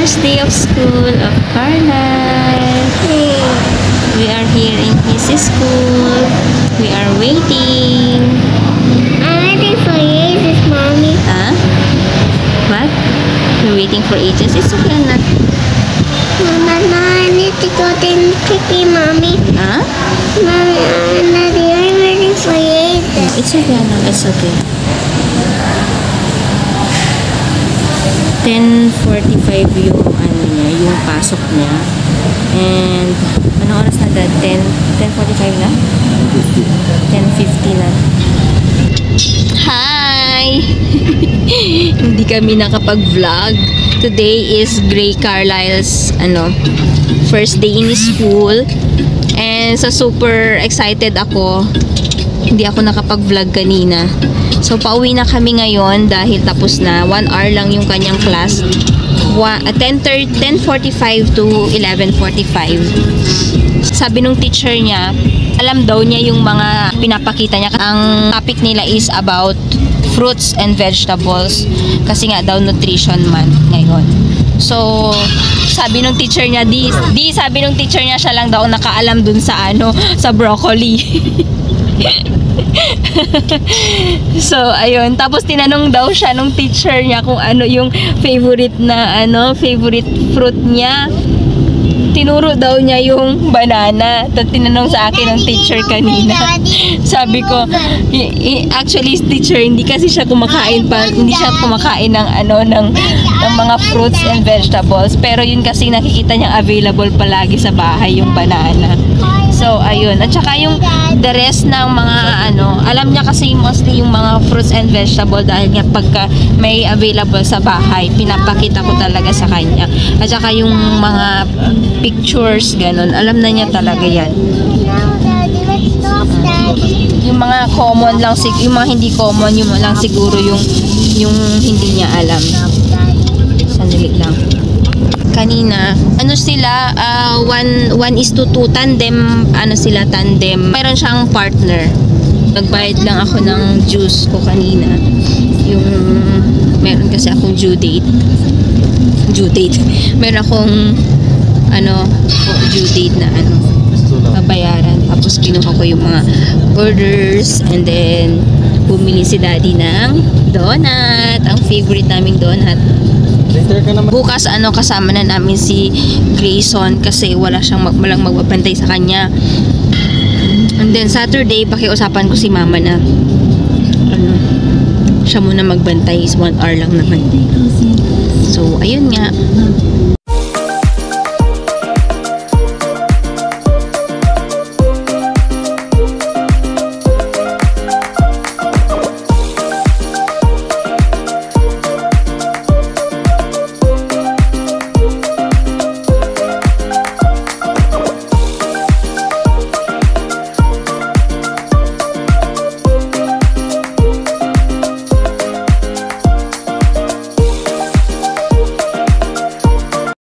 First day of school of Carlisle. We are here in his school. We are waiting. I'm waiting for Jesus, Mommy. Huh? What? You're waiting for ages? It's okay, anak. Mama, I need to go to Kiki, Mommy. Huh? Mommy, Daddy, I'm waiting for Jesus. It's okay, anak. It's okay. 10:45 yung ano niya, yung pasok niya. And anong oras na dad? 10:45 na? 10:50 na. Hi! Hindi kami nakapag-vlog. Today is Gray Carlisle's first day in school. And super excited ako. Hindi ako nakapag-vlog kanina. So, pauwi na kami ngayon dahil tapos na. 1 hour lang yung kanyang class. 10:45 to 11:45. Sabi nung teacher niya, alam daw niya yung mga pinapakita niya. Ang topic nila is about fruits and vegetables. Kasi nga daw nutrition month ngayon. So, sabi nung teacher niya, sabi nung teacher niya siya lang daw nakaalam dun sa sa broccoli. So, ayun. Tapos tinanong daw siya nung teacher niya kung ano yung favorite fruit niya. Tinuro daw niya yung banana. Tapos tinanong sa akin ng teacher kanina. Sabi ko, actually teacher, hindi kasi siya kumakain ng ng mga fruits and vegetables. Pero yun kasi nakikita niya available palagi sa bahay yung banana. So, ayun. At saka yung the rest ng mga alam niya kasi mostly yung mga fruits and vegetable dahil nga pagka may available sa bahay, pinapakita ko talaga sa kanya. At saka yung mga pictures, ganun. Alam na niya talaga yan. Yung mga common lang, yung mga hindi common, yung lang siguro yung hindi niya alam. Sandali lang. Kanina, sila, 1:2 tandem, tandem. Meron siyang partner. Nagbayad lang ako ng juice ko kanina. Meron kasi akong due date. Meron akong, due date na babayaran. Tapos kinuha ko yung mga orders and then bumili si daddy ng donut. Ang favorite naming donut. Bukas kasama na namin si Grayson kasi walang magbabantay sa kanya. And then Saturday pakiusapan ko si mama na siya muna magbantay, is 1 hour lang naman. So ayun nga.